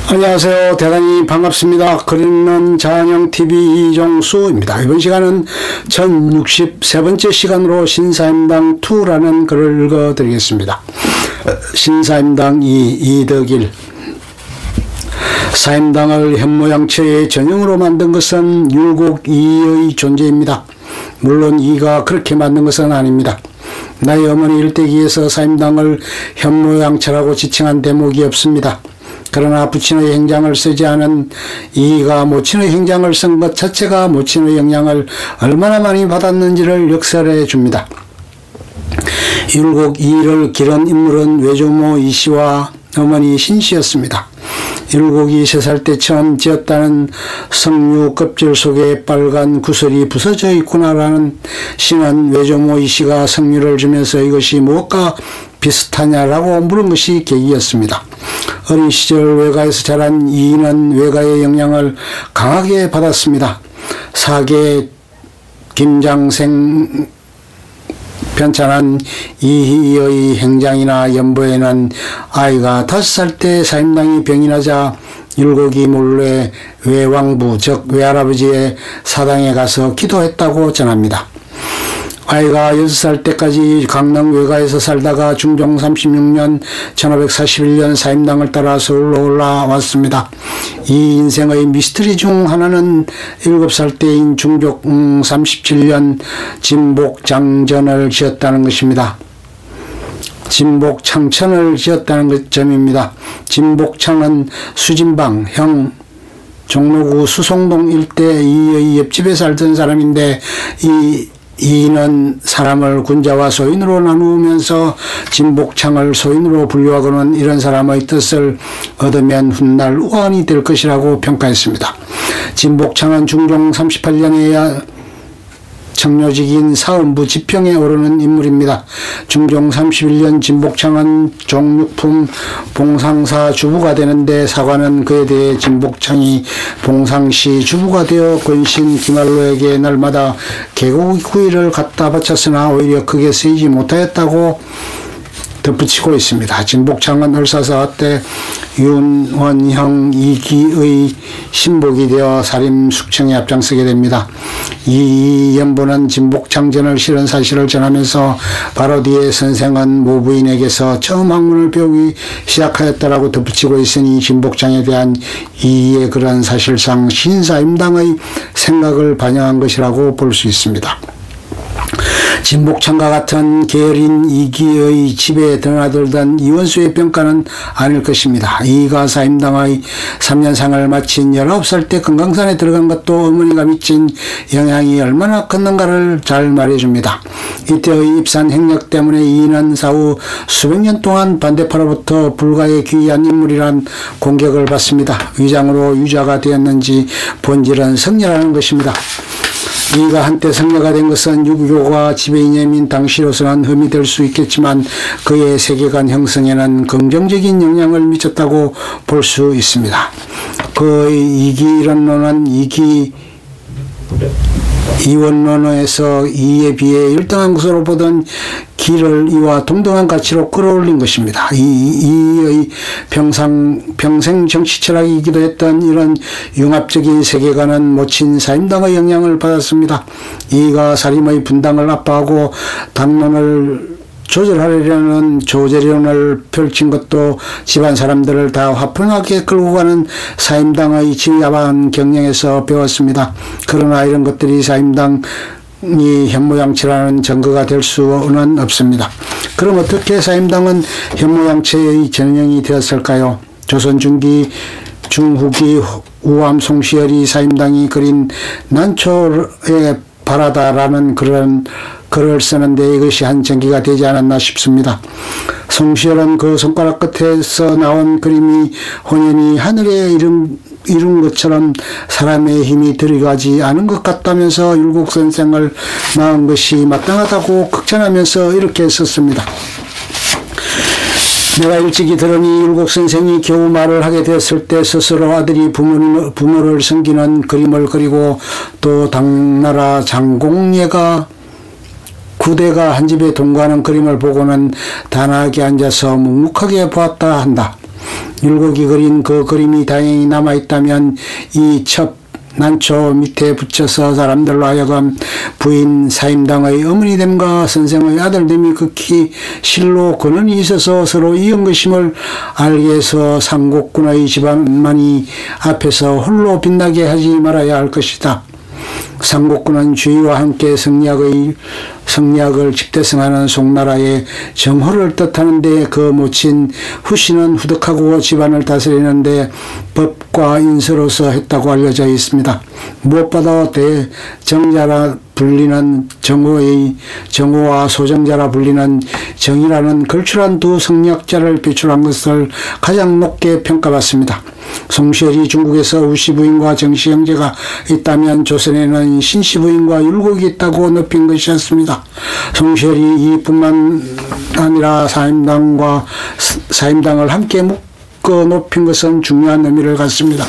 안녕하세요. 대단히 반갑습니다. 그리는 자연형TV 이종수입니다. 이번 시간은 1063번째 시간으로 신사임당2라는 글을 읽어드리겠습니다. 신사임당 이덕일. 사임당을 현모양처의 전형으로 만든 것은 율곡 이의 존재입니다. 물론 이가 그렇게 만든 것은 아닙니다. 나의 어머니 일대기에서 사임당을 현모양처라고 지칭한 대목이 없습니다. 그러나 부친의 행장을 쓰지 않은 이가 모친의 행장을 쓴 것 자체가 모친의 영향을 얼마나 많이 받았는지를 역설해 줍니다. 율곡 이를 기른 인물은 외조모 이씨와 어머니 신씨였습니다. 율곡이 3살 때 처음 지었다는 석류 껍질 속에 빨간 구슬이 부서져 있구나라는 신은 외조모 이씨가 석류를 주면서 이것이 무엇과 비슷하냐라고 물은 것이 계기였습니다. 어린 시절 외가에서 자란 이인은 외가의 영향을 강하게 받았습니다. 사계 김장생 편찬한 이희의 행장이나 연보에는 아이가 5살 때 사임당이 병이 나자 율곡이 몰래 외왕부 즉 외할아버지의 사당에 가서 기도했다고 전합니다. 아이가 6살 때까지 강릉 외가에서 살다가 중종 36년 1541년 사임당을 따라 서울로 올라왔습니다. 이 인생의 미스터리 중 하나는 7살 때인 중종 37년 진복장전을 지었다는 것입니다. 진복창천을 지었다는 점입니다. 진복창은 수진방, 형 종로구 수송동 일대 이의 옆집에 살던 사람인데 이는 사람을 군자와 소인으로 나누면서 진복창을 소인으로 분류하고는 이런 사람의 뜻을 얻으면 훗날 우환이 될 것이라고 평가했습니다. 진복창은 중종 38년에 청료직인 사음부 지평에 오르는 인물입니다. 중종 31년 진복창은 종육품 봉상사 주부가 되는데 사관은 그에 대해 진복창이 봉상시 주부가 되어 권신 김알로에게 날마다 개고구이를 갖다 바쳤으나 오히려 크게 쓰이지 못하였다고 덧붙이고 있습니다. 진복창은 을사사 때 윤원형 이기의 신복이 되어 사림 숙청에 앞장서게 됩니다. 이 연보는 진복창전을 실은 사실을 전하면서 바로 뒤에 선생은 모부인에게서 처음 학문을 배우기 시작하였다라고 덧붙이고 있으니 진복창에 대한 이의 글은 사실상 신사임당의 생각을 반영한 것이라고 볼 수 있습니다. 진복창과 같은 계열인 이기의 집에 드나들던 이원수의 평가는 아닐 것입니다. 이가 사임당의 3년상을 마친 19살 때 금강산에 들어간 것도 어머니가 미친 영향이 얼마나 컸는가를 잘 말해줍니다. 이때의 입산 행력 때문에 이는 사후 수백 년 동안 반대파로부터 불가에 귀한 인물이란 공격을 받습니다. 위장으로 유자가 되었는지 본질은 성녀라는 것입니다. 이가 한때 성녀가 된 것은 유교가 지배이념인 당시로서는 흠이 될 수 있겠지만 그의 세계관 형성에는 긍정적인 영향을 미쳤다고 볼 수 있습니다. 그의 이기론론은 이원론에서 이에 비해 1등한 것으로 보던 기를 이와 동등한 가치로 끌어올린 것입니다. 이의 평생 정치 철학이기도 했던 이런 융합적인 세계관은 모친 사임당의 영향을 받았습니다. 이가 사림의 분당을 압박하고 당론을 조절하려는 조제론을 펼친 것도 집안 사람들을 다 화평하게 끌고 가는 사임당의 지휘야반 경영에서 배웠습니다. 그러나 이런 것들이 사임당이 현모양처라는 증거가 될 수는 없습니다. 그럼 어떻게 사임당은 현모양처의 전형이 되었을까요? 조선 중후기 우암 송시열이 사임당이 그린 난초에 바라다라는 글을 쓰는데 이것이 한 전기가 되지 않았나 싶습니다. 송시열은 그 손가락 끝에서 나온 그림이 혼연히 하늘에 이룬 것처럼 사람의 힘이 들어가지 않은 것 같다면서 율곡 선생을 낳은 것이 마땅하다고 극찬하면서 이렇게 썼습니다. 내가 일찍이 들으니 율곡 선생이 겨우 말을 하게 되었을 때 스스로 아들이 부모를 섬기는 그림을 그리고 또 당나라 장공예가 구대가 한 집에 동거하는 그림을 보고는 단아하게 앉아서 묵묵하게 보았다 한다. 율곡이 그린 그 그림이 다행히 남아있다면 이 첩 난초 밑에 붙여서 사람들로 하여금 부인 사임당의 어머니됨과 선생의 아들됨이 극히 실로 근원이 있어서 서로 이은 것임을 알게 해서 상곡군의 집안만이 앞에서 홀로 빛나게 하지 말아야 할 것이다. 상곡군은 주의와 함께 성리학을 집대성하는 송나라의 정호를 뜻하는데 그 모친 후신은 후덕하고 집안을 다스리는데 법과 인서로서 했다고 알려져 있습니다. 무엇보다 대정자라 불리는 정호와 소정자라 불리는 정이라는 걸출한 두 성리학자를 배출한 것을 가장 높게 평가받습니다. 송시열이 중국에서 우씨 부인과 정씨 형제가 있다면 조선에는 신씨 부인과 율곡이 있다고 높인 것이었습니다. 송시열이 이뿐만 아니라 사임당을 함께 묶어 높인 것은 중요한 의미를 갖습니다.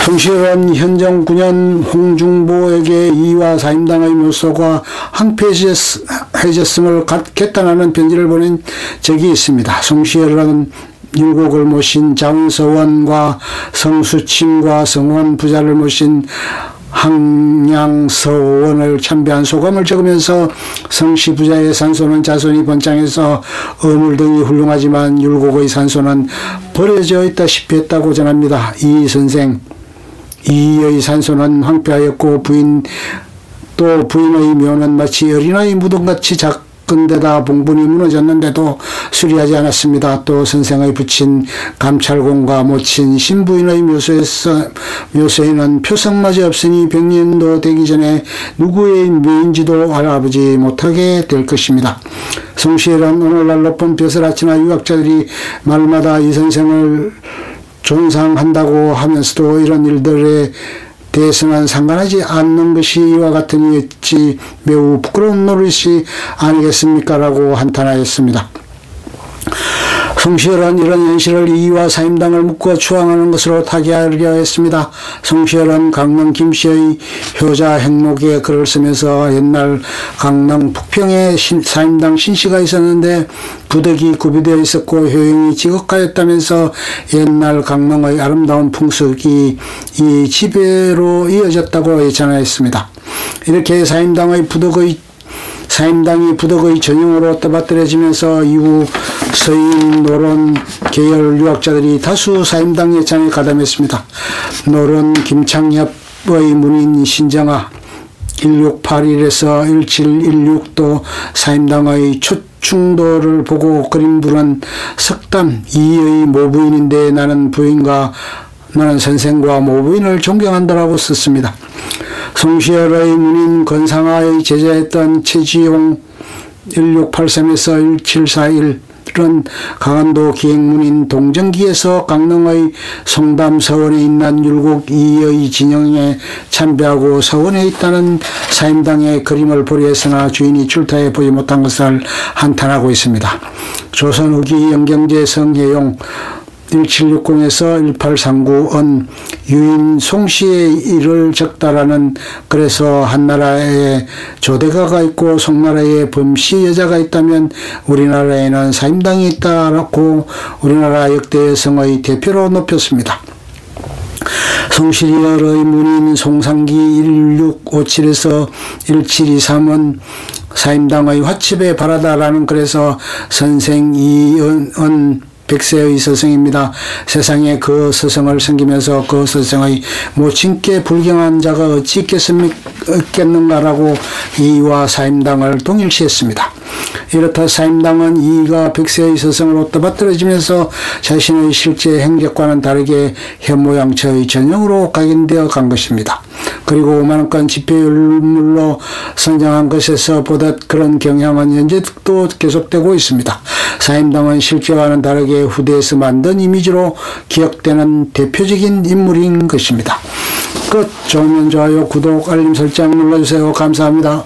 송시열은 현정 9년 홍중보에게 이와 사임당의 묘소가 황폐해졌음을 개탄하는 편지를 보낸 적이 있습니다. 송시열은 율곡을 모신 장서원과 성수침과 성원 부자를 모신 항양서원을 참배한 소감을 적으면서 성씨 부자의 산소는 자손이 번창해서 어물 등이 훌륭하지만 율곡의 산소는 버려져 있다시피 했다고 전합니다. 이 선생 이의 산소는 황폐하였고 부인의 묘는 마치 어린아이 무덤같이 작은데다 봉분이 무너졌는데도 수리하지 않았습니다. 또 선생의 부친 감찰공과 모친 신부인의 묘소에는 표성마저 없으니 100년도 되기 전에 누구의 묘인지도 알아보지 못하게 될 것입니다. 송시열은 오늘날 높은 벼슬아치나 유학자들이 말마다 이 선생을 존상한다고 하면서도 이런 일들에 대해서는 상관하지 않는 것이 이와 같은 이였지 매우 부끄러운 노릇이 아니겠습니까? 라고 한탄하였습니다. 송시열은 이런 현실을 이와 사임당을 묶어 추앙하는 것으로 타개하려 했습니다. 송시열은 강릉 김씨의 효자 행록에 글을 쓰면서 옛날 강릉 북평에 사임당 신씨가 있었는데 부덕이 구비되어 있었고 효용이 지극하였다면서 옛날 강릉의 아름다운 풍속이 이 지배로 이어졌다고 예찬하였습니다. 이렇게 사임당이 부덕의 전형으로 떠받들어지면서 이후 서인 노론 계열 유학자들이 다수 사임당 예찬에 가담했습니다. 노론 김창엽의 문인 신정아 1681에서 1716도 사임당의 초충도를 보고 그림 부른 석담 이의 모부인인데 나는 선생과 모부인을 존경한다라고 썼습니다. 송시열의 문인 권상하의 제자였던 최지용 1683에서 1741은 강원도 기행문인 동정기에서 강릉의 송담서원에 있는 율곡 이의 진영에 참배하고 서원에 있다는 사임당의 그림을 보려 했으나 주인이 출타해 보지 못한 것을 한탄하고 있습니다. 조선 후기 영경제 성혜용 1760에서 1839은 유인 송씨의 일을 적다라는 그래서 한나라에 조대가가 있고 송나라에 범씨 여자가 있다면 우리나라에는 사임당이 있다라고 우리나라 역대 성의 대표로 높였습니다. 송시열의 문인 송상기 1657에서 1723은 사임당의 화칩에 바라다라는 글에서 선생 이은 백세의 서성입니다. 세상에 그 서성을 섬기면서 그 서성의 모친께 불경한 자가 어찌 있겠는가라고 이와 사임당을 동일시했습니다. 이렇다 사임당은 이가 백세의 서성으로 떠받들어지면서 자신의 실제 행적과는 다르게 현모양처의 전형으로 각인되어 간 것입니다. 그리고 5만원권 지폐율물로 선정한 것에서 보다 그런 경향은 현재도 계속되고 있습니다. 사임당은 실제와는 다르게 후대에서 만든 이미지로 기억되는 대표적인 인물인 것입니다. 끝. 좋으면 좋아요, 구독, 알림 설정 눌러주세요. 감사합니다.